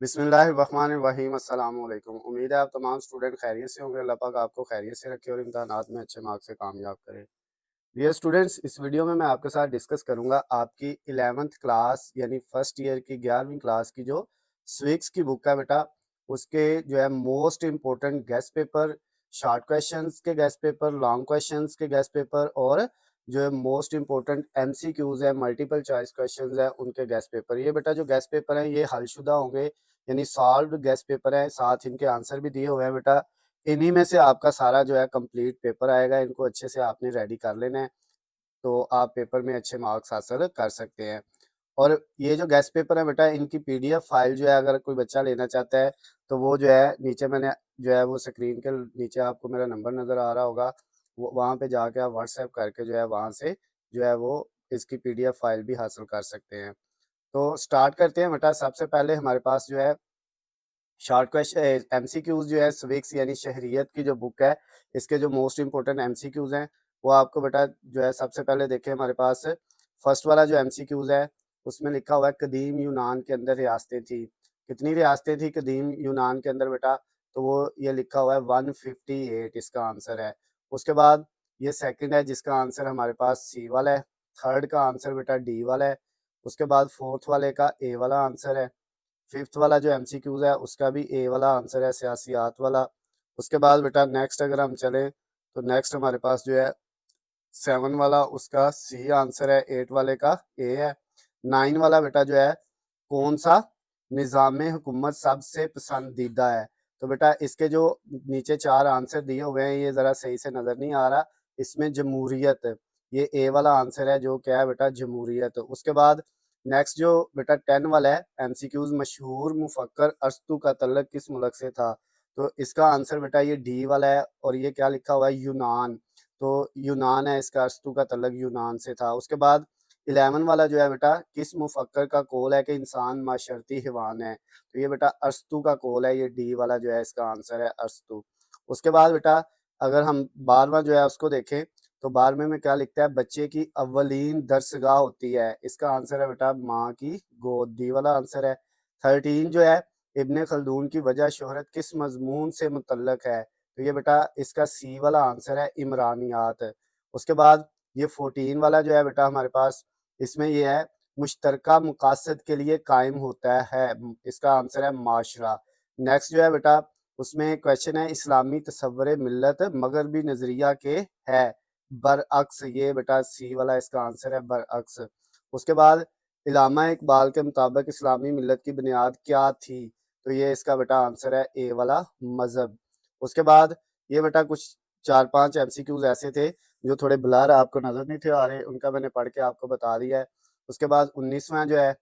बिस्मिल्लाहिर्रहमानिर्रहीम अस्सलाम वालेकुम। उम्मीद है आप तमाम स्टूडेंट खैरियत से होंगे। अल्लाह पाक आपको खैरियत से रखे और इम्तिहानात में अच्छे मार्क्स से कामयाब करे। डियर स्टूडेंट्स, इस वीडियो में मैं आपके साथ डिस्कस करूंगा आपकी 11th क्लास यानी फर्स्ट ईयर की 11वीं क्लास की जो स्विक्स की बुक है बेटा, उसके जो है most important guest paper, short questions के गेस्ट पेपर, लॉन्ग क्वेश्चंस के गेस्ट पेपर और जो है मोस्ट इम्पोर्टेंट एमसीक्यूज है, मल्टीपल चॉइस क्वेश्चंस है, उनके गेस्ट पेपर। ये बेटा जो गेस्ट पेपर है ये हलशुदा होंगे यानी सॉल्व गेस्ट पेपर है, साथ इनके आंसर भी दिए हुए हैं बेटा। इन्हीं में से आपका सारा जो है कंप्लीट पेपर आएगा। इनको अच्छे से आपने रेडी कर लेना है, तो आप पेपर में अच्छे मार्क्स हासिल कर सकते हैं। और ये जो गेस्ट पेपर है बेटा, इनकी पीडीएफ फाइल जो है अगर कोई बच्चा लेना चाहता है तो वो जो है नीचे मैंने जो है वो स्क्रीन के नीचे आपको मेरा नंबर नज़र आ रहा होगा, वो वहाँ पे जाके आप व्हाट्सएप करके जो है वहाँ से जो है वो इसकी पीडीएफ फाइल भी हासिल कर सकते हैं। तो स्टार्ट करते हैं बेटा। सबसे पहले हमारे पास जो है शॉर्ट क्वेश्चन एमसीक्यूज जो है स्विक्स यानी शहरियत की जो बुक है, इसके जो मोस्ट इंपॉर्टेंट एमसीक्यूज हैं वो आपको बेटा जो है सबसे पहले देखें हमारे पास फर्स्ट वाला जो एमसीक्यूज है उसमें लिखा हुआ है कदीम यूनान के अंदर रियासतें थी। कितनी रियासतें थी कदीम यूनान के अंदर बेटा? तो वो ये लिखा हुआ है 158, इसका आंसर है। उसके बाद ये सेकंड है जिसका आंसर हमारे पास सी वाला है। थर्ड का आंसर बेटा डी वाला है। उसके बाद फोर्थ वाले का ए वाला आंसर है। फिफ्थ वाला जो एमसीक्यूज है उसका भी ए वाला आंसर है, सियासियात वाला। उसके बाद बेटा नेक्स्ट अगर हम चलें तो नेक्स्ट हमारे पास जो है 7 वाला उसका सी आंसर है, 8 वाले का ए है। 9 वाला बेटा जो है कौन सा निज़ाम हुकूमत सबसे पसंदीदा है? तो बेटा इसके जो नीचे 4 आंसर दिए हुए हैं ये ज़रा सही से नज़र नहीं आ रहा। इसमें जमहूरियत, ये ए वाला आंसर है जो क्या है बेटा जमहूरियत। उसके बाद नेक्स्ट जो बेटा 10 वाला है एमसीक्यूज, मशहूर मुफक्कर अरस्तू का तल्लुक किस मुल्क से था? तो इसका आंसर बेटा ये डी वाला है और ये क्या लिखा हुआ है यूनान। तो यूनान है इसका, अरस्तू का तल्लुक यूनान से था। उसके बाद 11 वाला जो है बेटा किस मुफक्कर का कौल है कि इंसान माशरती हैवान है? तो ये बेटा अरस्तू का कौल है, ये डी वाला जो है इसका आंसर है अरस्तू। उसके बाद बेटा अगर हम 12वां जो है उसको देखें तो 12वें में क्या लिखता है? बच्चे की अव्वलीन दरसगाह होती है, इसका आंसर है बेटा माँ की गोद, डी वाला आंसर है। 13 जो है इब्ने खल्दून की वजह शोहरत किस मजमून से मुतल्लक है? तो ये बेटा इसका सी वाला आंसर है इमरानियात। उसके बाद ये 14 वाला जो है बेटा हमारे पास इसमें ये है मुश्तरका मकासद के लिए कायम होता है, इसका आंसर है माशरा। नेक्स्ट जो है बेटा उसमें क्वेश्चन है इस्लामी तसव्वुर मिल्लत मगरबी नजरिया के है बरअक्स, ये बेटा सी वाला इसका आंसर है बरअक्स। उसके बाद इलामा इकबाल के मुताबिक इस्लामी मिल्लत की बुनियाद क्या थी? तो ये इसका बेटा आंसर है ए वाला मजहब। उसके बाद ये बेटा कुछ 4-5 एमसीक्यूज ऐसे थे जो थोड़े ब्लर आपको नजर नहीं थे आ रहे, उनका मैंने पढ़ के आपको बता दिया है। उसके बाद 19वां जो है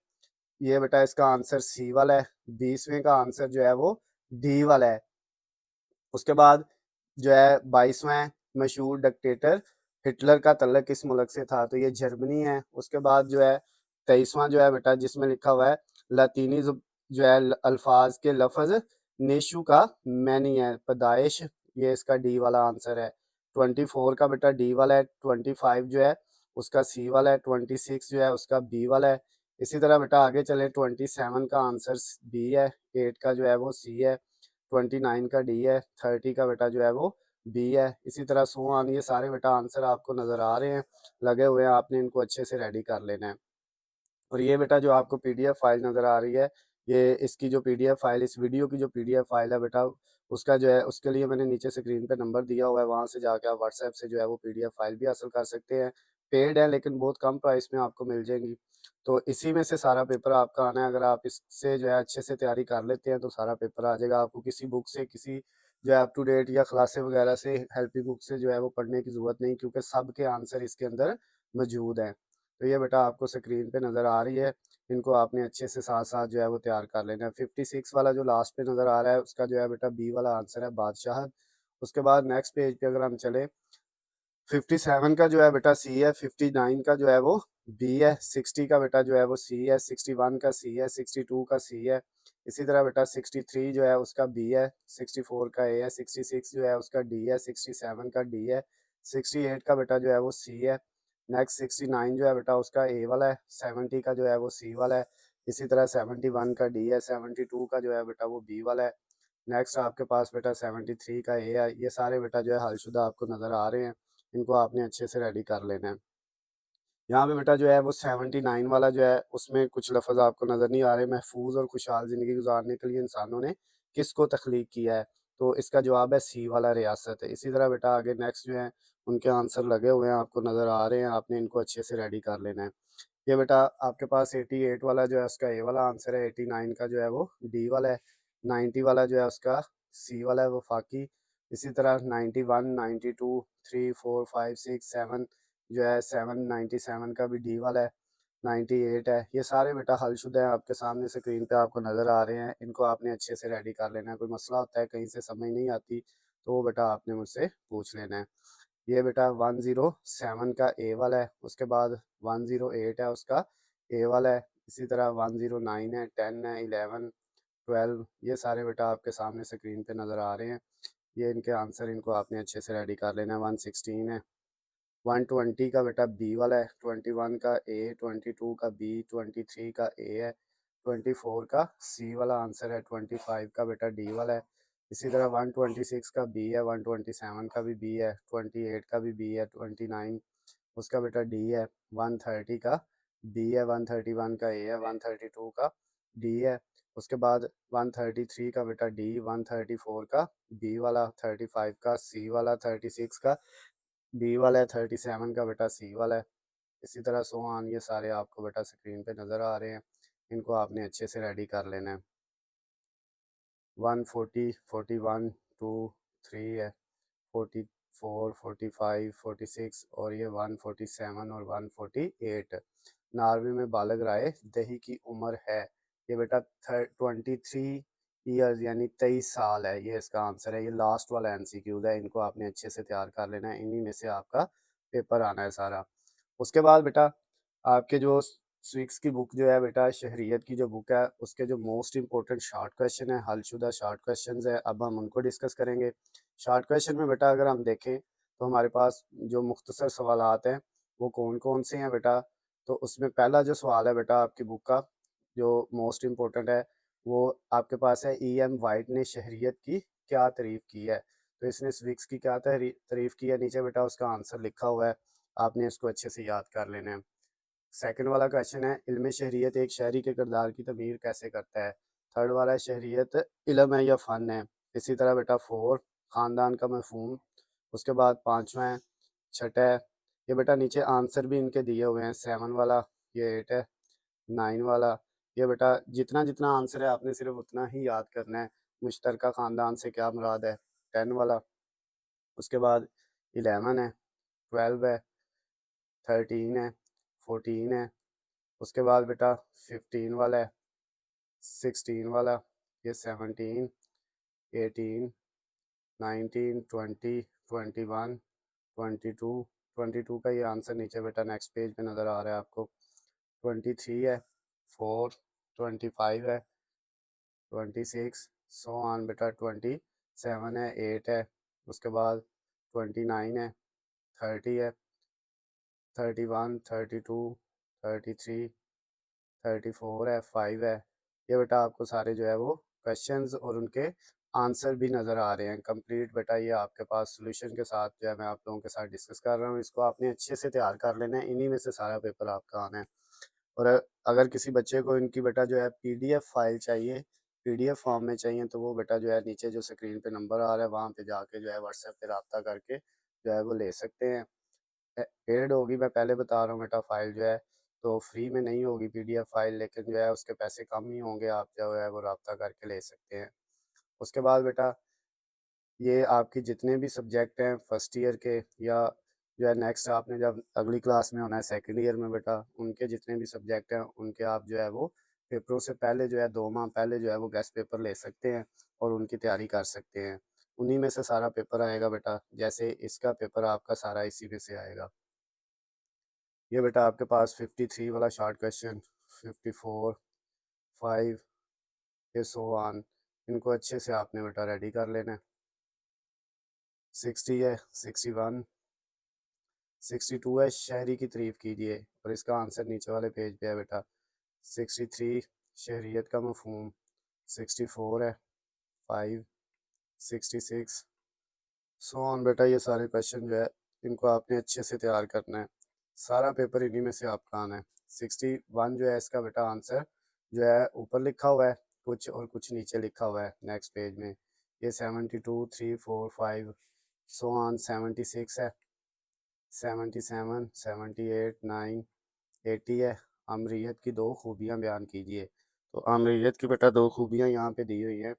ये बेटा इसका आंसर सी वाला है। 20वें का आंसर जो है वो डी वाला है। उसके बाद जो है 22वां है मशहूर डिक्टेटर हिटलर का तल्लुक किस मुल्क से था? तो ये जर्मनी है। उसके बाद जो है 23वां जो है बेटा जिसमें लिखा हुआ है लातीनी जो है अल्फाज के लफ्ज नेशु का मैनी है पैदाइश, ये इसका डी वाला आंसर है। 24 का बेटा डी वाला है। 25 जो है उसका सी वाला है। 26 जो है उसका बी वाला है। इसी तरह बेटा आगे चले 27 का आंसर बी है। 8 का जो है वो सी है। 29 का डी है। 30 का बेटा जो है वो बी है। इसी तरह सो ऑन, ये सारे बेटा आंसर आपको नज़र आ रहे हैं, लगे हुए हैं, आपने इनको अच्छे से रेडी कर लेना है। और ये बेटा जो आपको पीडीएफ फाइल नज़र आ रही है, ये इसकी जो पीडीएफ फाइल, इस वीडियो की जो पीडीएफ फाइल है बेटा, उसका जो है उसके लिए मैंने नीचे स्क्रीन पे नंबर दिया हुआ है, वहाँ से जाके आप व्हाट्सएप से जो है वो पीडीएफ फाइल भी हासिल कर सकते हैं। पेड है लेकिन बहुत कम प्राइस में आपको मिल जाएगी। तो इसी में से सारा पेपर आपका आना है। अगर आप इससे जो है अच्छे से तैयारी कर लेते हैं तो सारा पेपर आ जाएगा। आपको किसी बुक से, किसी जो है अप टू डेट या क्लासे वगैरह से, हेल्पिंग बुक से जो है वो पढ़ने की ज़रूरत नहीं, क्योंकि सब के आंसर इसके अंदर मौजूद हैं। तो ये बेटा आपको स्क्रीन पे नज़र आ रही है, इनको आपने अच्छे से साथ-साथ जो है वो तैयार कर लेना है। 56 वाला जो लास्ट पे नज़र आ रहा है उसका जो है बेटा बी वाला आंसर है बादशाहत। उसके बाद नेक्स्ट पेज पे अगर हम चलें 57 का जो है बेटा सी है। 59 का जो है वो बी है। 60 का बेटा जो है वो सी है। 61 का सी है। 62 का सी है। इसी तरह बेटा 63 जो है उसका बी है। 64 का ए है। 66 जो है उसका डी है। 67 का डी है। 68 का बेटा जो है वो सी है। नेक्स्ट 69 जो है बेटा उसका ए वाला है। 70 का जो है वो सी वाला है। इसी तरह 71 का डी है, 72 का जो है बेटा वो बी वाला है। नेक्स्ट आपके पास बेटा 73 का ए है। ये सारे बेटा जो है हलशुदा आपको नज़र आ रहे हैं, इनको आपने अच्छे से रेडी कर लेना है। यहाँ पे बेटा जो है वो 79 वाला जो है उसमें कुछ लफ्ज़ आपको नज़र नहीं आ रहे। महफूज और खुशहाल ज़िंदगी गुजारने के लिए इंसानों ने किसको तख्लीक किया है? तो इसका जवाब है सी वाला, रियासत है। इसी तरह बेटा आगे नेक्स्ट जो है उनके आंसर लगे हुए हैं, आपको नज़र आ रहे हैं, आपने इनको अच्छे से रेडी कर लेना है। ये बेटा आपके पास 88 वाला जो है उसका ए वाला आंसर है, 89 का जो है वो डी वाला है, 90 वाला जो है उसका सी वाला है वफाकी। इसी तरह 91, 92, 3, 4, 5, 6, 7 जो है 797 का भी डी वाला है, 98 है। ये सारे बेटा हलशुदा हैं, आपके सामने स्क्रीन पे आपको नज़र आ रहे हैं। इनको आपने अच्छे से रेडी कर लेना है। कोई मसला होता है, कहीं से समझ नहीं आती, तो वो बेटा आपने मुझसे पूछ लेना है। ये बेटा 107 का ए वाला है, उसके बाद 108 है उसका ए वाला है। इसी तरह 109 है, 10 है, 11, 12, ये सारे बेटा आपके सामने स्क्रीन पे नज़र आ रहे हैं। ये इनके आंसर, इनको आपने अच्छे से रेडी कर लेना है। 116 है, 120 का बेटा बी वाला है, 21 का ए, 22 का बी, 23 का ए है, 24 का सी वाला आंसर है, 25 का बेटा डी वाला है। इसी तरह 126 का बी है, 127 का भी बी है, 28 का भी बी है, 29 उसका बेटा डी है, 130 का बी है, 131 का ए है, 132 का डी है। उसके बाद 133 का बेटा डी, 134 का बी वाला, 35 का सी वाला, 36 का बी वाला है, 37 का बेटा सी वाला है। इसी तरह सो ऑन, ये सारे आपको बेटा स्क्रीन पे नज़र आ रहे हैं, इनको आपने अच्छे से रेडी कर लेना है। 140, 41, 2, 3 है, 44, 45, 46 और ये 147 और 148। नार्वे में बालग राय दही की उम्र है। ये बेटा 23 ईयर्स यानी 23 साल है, ये इसका आंसर है। ये लास्ट वाला एमसीक्यूज है, इनको आपने अच्छे से तैयार कर लेना है, इन्हीं में से आपका पेपर आना है सारा। उसके बाद बेटा आपके जो स्विक्स की बुक जो है बेटा, शहरियत की जो बुक है, उसके जो मोस्ट इंपॉर्टेंट शॉर्ट क्वेश्चन है, हलशुदा शॉर्ट क्वेश्चंस है, अब हम उनको डिस्कस करेंगे। शॉर्ट क्वेश्चन में बेटा अगर हम देखें तो हमारे पास जो मुख्तसर सवालात हैं वो कौन कौन से हैं बेटा। तो उसमें पहला जो सवाल है बेटा आपकी बुक का जो मोस्ट इम्पोर्टेंट है, वो आपके पास है, ई एम वाइट ने शहरियत की क्या तारीफ़ की है। तो इसने स्विक्स की क्या तारीफ़ की है, नीचे बेटा उसका आंसर लिखा हुआ है, आपने इसको अच्छे से याद कर लेना है। सेकंड वाला क्वेश्चन है, इल्म शहरियत एक शहरी के किरदार की तमीर कैसे करता है। थर्ड वाला है, शहरियत इल्म है या फ़न है। इसी तरह बेटा फोर, ख़ानदान का मफहूम। उसके बाद पाँचवा है, छठा है, ये बेटा नीचे आंसर भी इनके दिए हुए हैं। सेवन वाला ये एट है, नाइन वाला ये बेटा जितना जितना आंसर है आपने सिर्फ उतना ही याद करना है। मुश्तरका ख़ानदान से क्या मुराद है, 10 वाला। उसके बाद 11 है, 12 है, 13 है, 14 है। उसके बाद बेटा 15 वाला है, 16 वाला, ये 17, 18, 19, 20, 21, 22, 22 का ये आंसर नीचे बेटा नेक्स्ट पेज पे नज़र आ रहा है आपको। 23 है, 4, 25 है, 26, सो ऑन बेटा, 27 है, 8 है। उसके बाद 29 है, 30 है, 31, 32, 33, 34 है, 5 है। ये बेटा आपको सारे जो है वो क्वेश्चंस और उनके आंसर भी नज़र आ रहे हैं कंप्लीट बेटा। ये आपके पास सॉल्यूशन के साथ जो है मैं आप लोगों के साथ डिस्कस कर रहा हूँ, इसको आपने अच्छे से तैयार कर लेना है, इन्हीं में से सारा पेपर आपका आना है। और अगर किसी बच्चे को इनकी बेटा जो है पीडीएफ फाइल चाहिए, पीडीएफ फॉर्म में चाहिए, तो वो बेटा जो है नीचे जो स्क्रीन पे नंबर आ रहा है वहाँ पे जाके जो है व्हाट्सएप पे रब्ता करके जो है वो ले सकते हैं। पेड होगी, मैं पहले बता रहा हूँ बेटा, फ़ाइल जो है तो फ्री में नहीं होगी पीडीएफ फ़ाइल, लेकिन जो है उसके पैसे कम ही होंगे, आप जो है वो रब्ता करके ले सकते हैं। उसके बाद बेटा ये आपके जितने भी सब्जेक्ट हैं फर्स्ट ईयर के, या जो है नेक्स्ट आपने जब अगली क्लास में होना है सेकंड ईयर में बेटा, उनके जितने भी सब्जेक्ट हैं उनके आप जो है वो पेपरों से पहले जो है 2 माह पहले जो है वो गेस्ट पेपर ले सकते हैं और उनकी तैयारी कर सकते हैं। उन्हीं में से सारा पेपर आएगा बेटा, जैसे इसका पेपर आपका सारा इसी में से आएगा। ये बेटा आपके पास 53 वाला शॉर्ट क्वेश्चन, 54, 5, ये सो ऑन, इनको अच्छे से आपने बेटा रेडी कर लेना है। 60 है, 61, 62 है, शहरी की तारीफ कीजिए, और इसका आंसर नीचे वाले पेज पे है बेटा। 63, शहरियत का मफहूम 64 है, 5, 66 सो ऑन। बेटा ये सारे क्वेश्चन जो है इनको आपने अच्छे से तैयार करना है, सारा पेपर इन्हीं में से आपका आना है। 61 जो है इसका बेटा आंसर जो है ऊपर लिखा हुआ है कुछ और कुछ नीचे लिखा हुआ है नेक्स्ट पेज में। ये 72, 3, 4, 5 सो ऑन। 76 है, 77, 78, 9, 80 है। आमरीयत की 2 खूबियाँ बयान कीजिए। तो आमरीयत की बेटा 2 खूबियाँ यहाँ पे दी हुई हैं।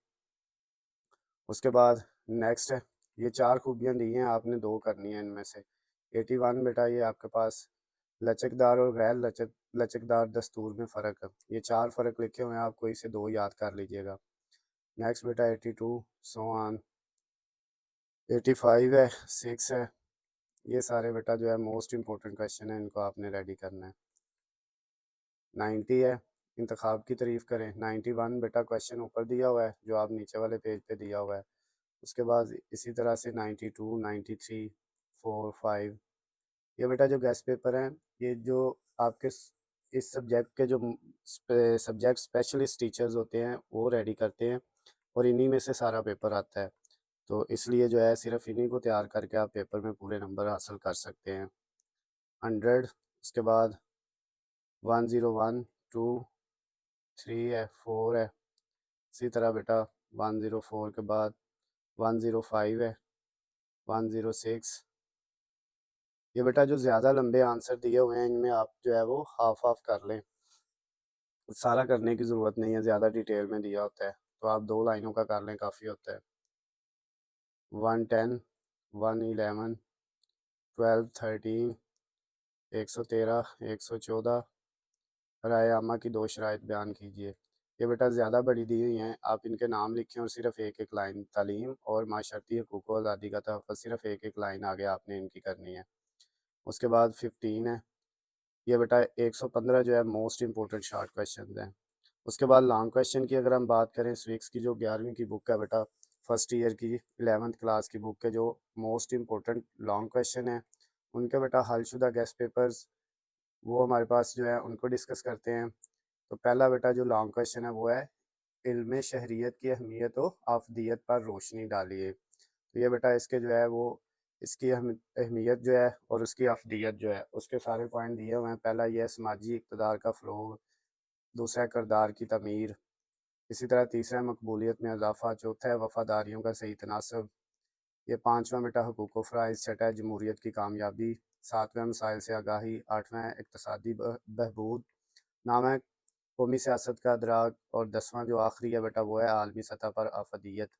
उसके बाद नेक्स्ट है, ये 4 खूबियाँ दी हैं, आपने 2 करनी है इनमें से। 81 बेटा ये आपके पास लचकदार और गैर लचकदार दस्तूर में फ़र्क है। ये 4 फ़र्क लिखे हुए हैं, आपको इसे 2 याद कर लीजिएगा। नेक्स्ट बेटा 82 सो ऑन। 85 है, 6 है। ये सारे बेटा जो है मोस्ट इंपॉर्टेंट क्वेश्चन है, इनको आपने रेडी करना है। 90 है, इंतखाब की तारीफ़ करें। 91 बेटा क्वेश्चन ऊपर दिया हुआ है जो आप नीचे वाले पेज पे दिया हुआ है। उसके बाद इसी तरह से 92, 93, 4, 5 ये बेटा जो गेस्ट पेपर हैं, ये जो आपके इस सब्जेक्ट के जो सब्जेक्ट स्पेशलिस्ट टीचर्स होते हैं वो रेडी करते हैं और इन्हीं में से सारा पेपर आता है। तो इसलिए जो है सिर्फ इन्हीं को तैयार करके आप पेपर में पूरे नंबर हासिल कर सकते हैं। 100 उसके बाद 101, 2, 3 है, 4 है। इसी तरह बेटा 104 के बाद 105 है, 106। ये बेटा जो ज़्यादा लंबे आंसर दिए हुए हैं इनमें आप जो है वो हाफ हाफ कर लें, सारा करने की ज़रूरत नहीं है, ज़्यादा डिटेल में दिया होता है तो आप 2 लाइनों का कर लें, काफ़ी होता है। 110, 111, 12, 13, 113, 114 राय आमा की 2 शराइत बयान कीजिए। ये बेटा ज़्यादा बड़ी दी हुई हैं, आप इनके नाम लिखें और सिर्फ एक एक लाइन तालीम और माशरती हकूक़ व आज़ादी का तहफ़्फ़ुज़, सिर्फ एक एक लाइन आगे आपने इनकी करनी है। उसके बाद 15 है, ये बेटा 115 जो है मोस्ट इंपॉर्टेंट शॉर्ट क्वेश्चन हैं। उसके बाद लॉन्ग क्वेश्चन की अगर हम बात करें, स्विक्स की जो 11वीं की बुक है बेटा, फर्स्ट ईयर की 11th क्लास की बुक के जो मोस्ट इंपॉर्टेंट लॉन्ग क्वेश्चन है उनके बेटा हलशुदा गेस्ट पेपर्स वो हमारे पास जो है उनको डिस्कस करते हैं। तो पहला बेटा जो लॉन्ग क्वेश्चन है वो है, इल्म शहरियत की अहमियत व अफदियत पर रोशनी डालिए। तो ये बेटा इसके जो है वो इसकी अहमियत जो है और उसकी अफदियत जो है उसके सारे पॉइंट दिए हुए हैं। पहला ये है समाजी इक़्तिदार का फ़रोग़, दूसरा है किरदार की तमीर, इसी तरह तीसरा है मकबूलियत में इजाफ़ा, चौथा है वफ़ादारियों का सही तनासब, ये पाँचवा बेटा हुकूक व फ़राइज़, छठा है जमहूरियत की कामयाबी, सातवां मसाइल से आगाही, आठवां है इक़्तिसादी बहबूद, नौवां है कौमी सियासत का अदराक और 10वां जो आखिरी है बेटा वो है आलमी सतह पर अफदियत।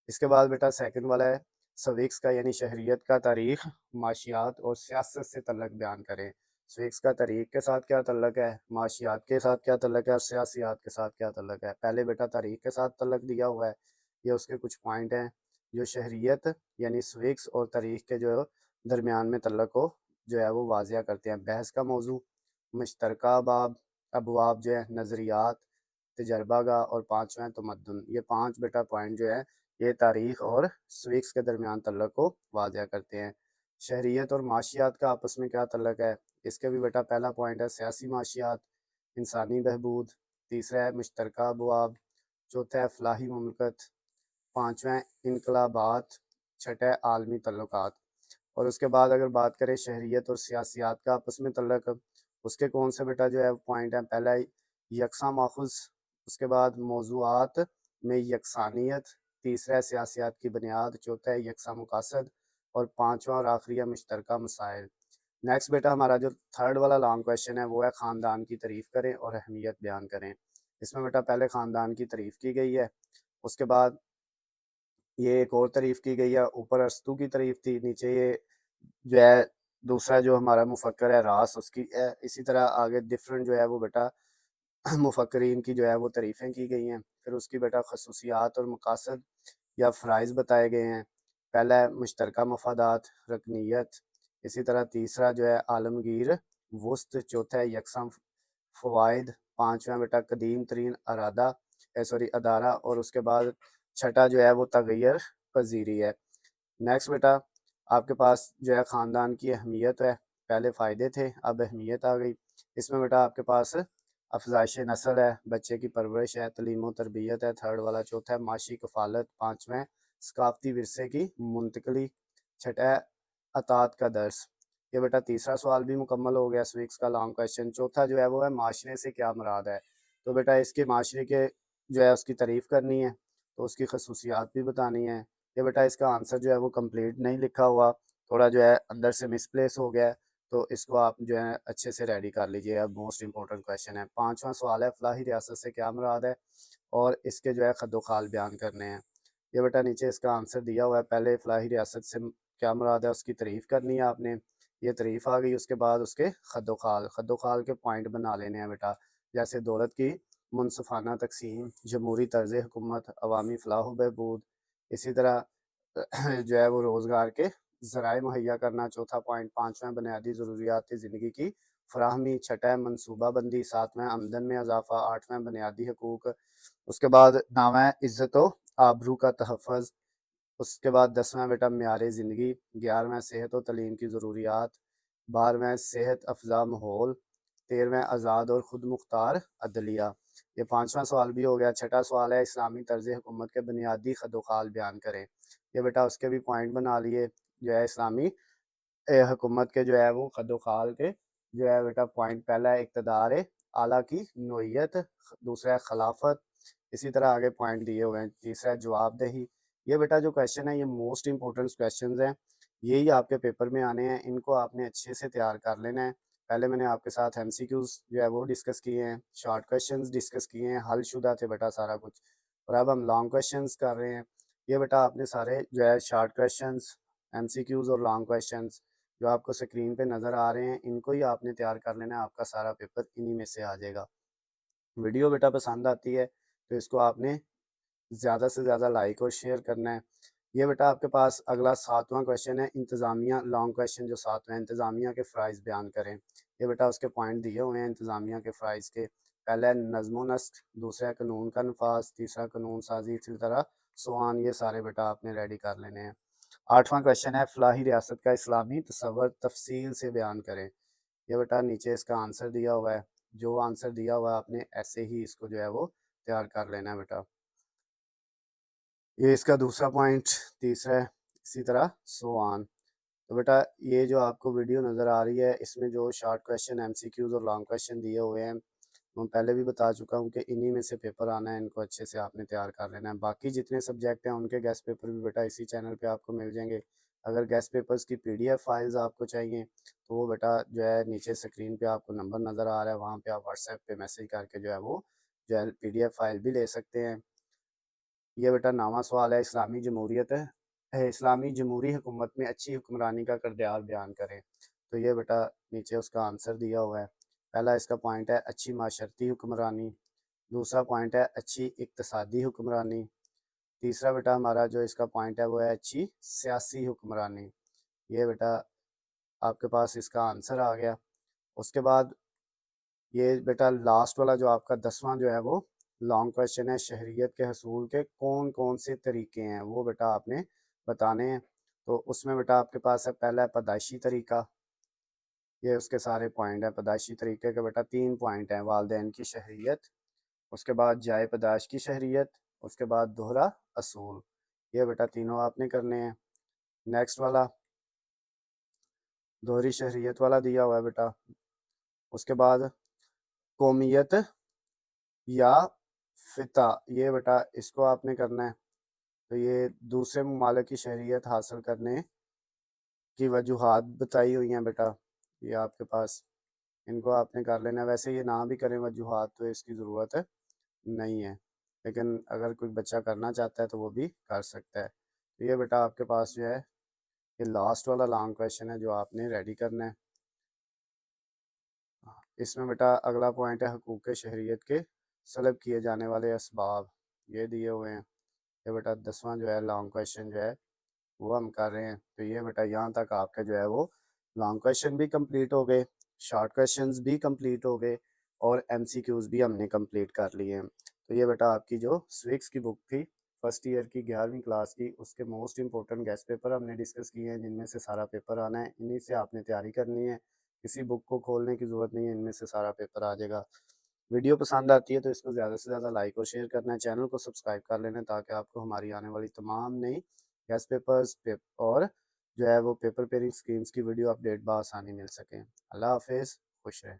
इसके बाद बेटा सेकंड वाला है स्विक्स का यानी शहरियत का तारीख़, माशियात और सियासत से तल्लुक़ बयान करें। स्विक्स का तारीख़ के साथ क्या तल्लुक़ है, माशियात के साथ क्या तल्लुक़ है और सियासियात के साथ क्या तल्लुक़ है। पहले बेटा तारीख़ के साथ तल्लुक़ दिया हुआ है, ये उसके कुछ पॉइंट हैं जो शहरियत यानी स्विक्स और तारीख़ के जो दरमियान में तल्लुक़ को जो है वो वाज़िया करते हैं। बहस का मौजू मुश्तरका बाब अबवाब जो है नज़रियात, तजर्बागाह और पाँचवां है तमद्दुन। ये 5 बेटा पॉइंट जो है ये तारीख़ और स्विक्स के दरमियान तल्लुक़ को वाज़िया करते हैं। शहरियत और माशियात का आपस में क्या तल्लुक़ है, इसके भी बेटा पहला पॉइंट है सियासी माशियात, इंसानी बहबूद, तीसरा है मुश्तरका अबवाब, चौथा है फ़लाही मुमलकत, पाँचवां है इनकलाबात, छठा है आलमी तल्लुक़ात। और उसके बाद अगर बात करें शहरियत और सियासियात का आपस में तल्लुक़, उसके कौन से बेटा जो है पॉइंट हैं, पहला है यकसा माखुज़, उसके बाद मौज़ूआत में यकसानियत, तीसरा है सियासियात की बुनियाद, चौथा है यकसा मकासद और पाँचवां और आखिरी है मुश्तरका मसाइल। नेक्स्ट बेटा हमारा जो थर्ड वाला लॉन्ग क्वेश्चन है वो है ख़ानदान की तारीफ़ करें और अहमियत बयान करें। इसमें बेटा पहले ख़ानदान की तारीफ़ की गई है, उसके बाद ये एक और तारीफ़ की गई है, ऊपर अरस्तू की तारीफ़ थी, नीचे ये जो है दूसरा जो हमारा मुफ़क्कर है रास उसकी है। इसी तरह आगे डिफरेंट जो है वो बेटा मुफ़क्किरीन की जो है वो तारीफ़ें की गई हैं। फिर उसकी बेटा ख़ुसूसियात और मकासद या फ़राइज़ बताए गए हैं। पहला है मुश्तरका मफ़ादात, रकनीयत, इसी तरह तीसरा जो है आलमगीर वुस्त, चौथा है यकसम फ़वाइद, पाँचवां बेटा कदीम तरीन अदारा और उसके बाद छठा जो है वो तग़य्युर पज़ीरी है। नेक्स्ट बेटा आपके पास जो है ख़ानदान की अहमियत है, पहले फ़ायदे थे अब अहमियत आ गई। इसमें बेटा आपके पास अफजाइश नस्ल है, बच्चे की परवरिश है, तलीम तरबियत है, थर्ड वाला। चौथा है माशी कफ़ालत। पाँचवें सकाफ़ती विरसे की मुंतकली। छठा है अतात का दर्स। ये बेटा तीसरा सवाल भी मुकम्मल हो गया, स्विक्स का लॉन्ग क्वेश्चन। चौथा जो है वो है माशरे से क्या मुराद है। तो बेटा इसके माशरे के जो है उसकी तारीफ़ करनी है, तो उसकी खसूसियात भी बतानी है। ये बेटा इसका आंसर जो है वो कंप्लीट नहीं लिखा हुआ, थोड़ा जो है अंदर से मिसप्लेस हो गया है, तो इसको आप जो है अच्छे से रेडी कर लीजिए। अब मोस्ट इंपॉर्टेंट क्वेश्चन है। पांचवा सवाल है फलाही रियासत से क्या मुराद है, और इसके जो है खद्दोखाल बयान करने हैं। ये बेटा नीचे इसका आंसर दिया हुआ है। पहले फलाही रियासत से क्या मुराद है उसकी तारीफ़ करनी है आपने, ये तारीफ़ आ गई, उसके बाद उसके खद्दोखाल खद्दोखाल के पॉइंट बना लेने हैं बेटा। जैसे दौलत की मुनसफ़ाना तकसीम, जमहूरी तर्ज़ हुकूमत, अवामी फ़लाह बहबूद। इसी तरह जो है वो रोज़गार के ज़राए मुहैया करना, चौथा पॉइंट। पाँचवें बुनियादी ज़रूरियात ज़िंदगी की फ़राहमी। छठा है मनसूबाबंदी। सातवें आमदन में इजाफ़ा। आठवें बुनियादी हकूक़। उसके बाद नौवें इज़्ज़त व आबरू का तहफ़्फ़ुज़। उसके बाद 10वां बेटा म्यारे ज़िंदगी। 11वां सेहत व तलीम की ज़रूरियात। 12वें सेहत अफ़ज़ा माहौल। 13वें आज़ाद और ख़ुद मुख्तार अदलिया। ये पाँचवा सवाल भी हो गया। छठा सवाल है इस्लामी तर्ज़ हुकूमत के बुनियादी खद्दोखाल बयान करें। ये बेटा उसके भी पॉइंट बना लिए। जो है इस्लामी हुकूमत के जो है वो खद्दोखाल के जो है बेटा पॉइंट। पहला है इक़्तिदार आला की नोयत, दूसरा है खिलाफत, इसी तरह आगे पॉइंट दिए हुए हैं। तीसरा है जवाबदेही। ये बेटा जो क्वेश्चन है ये मोस्ट इंपॉर्टेंट क्वेश्चंस हैं, यही आपके पेपर में आने हैं, इनको आपने अच्छे से तैयार कर लेना है। पहले मैंने आपके साथ एमसीक्यूज जो है वो डिस्कस किए हैं, शॉर्ट क्वेश्चंस डिस्कस किए हैं, हल शुदा थे बेटा सारा कुछ, और अब हम लॉन्ग क्वेश्चंस कर रहे हैं। ये बेटा आपने सारे जो है शॉर्ट क्वेश्चंस, एमसीक्यूज और लॉन्ग क्वेश्चंस जो आपको स्क्रीन पे नज़र आ रहे हैं, इनको ही आपने तैयार कर लेना है, आपका सारा पेपर इन्हीं में से आ जाएगा। वीडियो बेटा पसंद आती है तो इसको आपने ज़्यादा से ज़्यादा लाइक और शेयर करना है। ये बेटा आपके पास अगला 7वां क्वेश्चन है इंतज़ामिया, लॉन्ग क्वेश्चन जो 7वां है, इंतज़ामिया के फ़राइज़ बयान करें। ये बेटा उसके पॉइंट दिए हुए हैं इंतज़ामिया के फ़राइज़ के। पहला है नज़्म व नस्क, दूसरा है कानून का नफाज़, तीसरा कानून साज़ी, इसी तरह सोआन। ये सारे बेटा आपने रेडी कर लेने हैं। 8वां क्वेश्चन है फलाही रियासत का इस्लामी तसव्वुर तफ़सील से बयान करें। ये बेटा नीचे इसका आंसर दिया हुआ है, जो आंसर दिया हुआ है आपने ऐसे ही इसको जो है वो तैयार कर लेना है बेटा। ये इसका दूसरा पॉइंट, तीसरा है, इसी तरह सो ऑन। तो बेटा ये जो आपको वीडियो नज़र आ रही है इसमें जो शॉर्ट क्वेश्चन, एमसीक्यूज़ और लॉन्ग क्वेश्चन दिए हुए हैं, मैं पहले भी बता चुका हूँ कि इन्हीं में से पेपर आना है, इनको अच्छे से आपने तैयार कर लेना है। बाकी जितने सब्जेक्ट हैं उनके गेस्ट पेपर भी बेटा इसी चैनल पे आपको मिल जाएंगे। अगर गेस्ट पेपर्स की पीडीएफ फाइल्स आपको चाहिए तो वो बेटा जो है नीचे स्क्रीन पे आपको नंबर नज़र आ रहा है, वहाँ पे आप व्हाट्सएप पे मैसेज करके जो है वो जो है पीडीएफ फाइल भी ले सकते हैं। ये बेटा 9वां सवाल है इस्लामी जमहूरियत है, इस्लामी जमहूरी हुकूमत में अच्छी हुक्मरानी का किरदार बयान करें। तो ये बेटा नीचे उसका आंसर दिया हुआ है। पहला इसका पॉइंट है अच्छी माशरती हुक्मरानी, दूसरा पॉइंट है अच्छी इक्तसादी हुक्मरानी, तीसरा बेटा हमारा जो इसका पॉइंट है वो है अच्छी सियासी हुक्मरानी। ये बेटा आपके पास इसका आंसर आ गया। उसके बाद ये बेटा लास्ट वाला जो आपका 10वां जो है वो लॉन्ग क्वेश्चन है, शहरियत के हसूल के कौन कौन से तरीके हैं वो बेटा आपने बताने हैं। तो उसमें बेटा आपके पास है, पहला है पैदाइशी तरीका, ये उसके सारे पॉइंट हैं। पैदाइशी तरीके के बेटा 3 पॉइंट हैं, वालदैन की शहरियत, उसके बाद जाए पैदाइश की शहरियत, उसके बाद दोहरा असूल। ये बेटा तीनों आपने करने हैं। नेक्स्ट वाला दोहरी शहरियत वाला दिया हुआ है बेटा। उसके बाद कौमियत या फ़िता, ये बेटा इसको आपने करना है। तो ये दूसरे ममालिक की शहरियत हासिल करने की वजूहात बताई हुई हैं बेटा, ये आपके पास, इनको आपने कर लेना है। वैसे ये ना भी करें वजूहात तो इसकी ज़रूरत नहीं है, लेकिन अगर कोई बच्चा करना चाहता है तो वो भी कर सकता है। तो ये बेटा आपके पास जो है ये लास्ट वाला लॉन्ग क्वेश्चन है जो आपने रेडी करना है। इसमें बेटा अगला पॉइंट है हकूक़ शहरियत के सलब किए जाने वाले असबाब, ये दिए हुए हैं। ये बेटा 10वां जो है लॉन्ग क्वेश्चन जो है वो हम कर रहे हैं। तो ये बेटा यहाँ तक आपके जो है वो लॉन्ग क्वेश्चन भी कंप्लीट हो गए, शॉर्ट क्वेश्चंस भी कंप्लीट हो गए, और एमसीक्यूज़ भी हमने कंप्लीट कर लिए हैं। तो ये बेटा आपकी जो स्विक्स की बुक थी फर्स्ट ईयर की 11वीं क्लास की, उसके मोस्ट इंपॉर्टेंट गेस्ट पेपर हमने डिस्कस किए हैं, जिनमें से सारा पेपर आना है, इन्हीं से आपने तैयारी करनी है। किसी बुक को खोलने की ज़रूरत नहीं है, इनमें से सारा पेपर आ जाएगा। वीडियो पसंद आती है तो इसको ज़्यादा से ज़्यादा लाइक और शेयर करना है, चैनल को सब्सक्राइब कर लेना ताकि आपको हमारी आने वाली तमाम नई गेस्ट पेपर्स और जो है वो पेपर पेयरिंग स्कीम्स की वीडियो अपडेट बआसानी मिल सकें। अल्लाह हाफ़िज़, खुश रहें।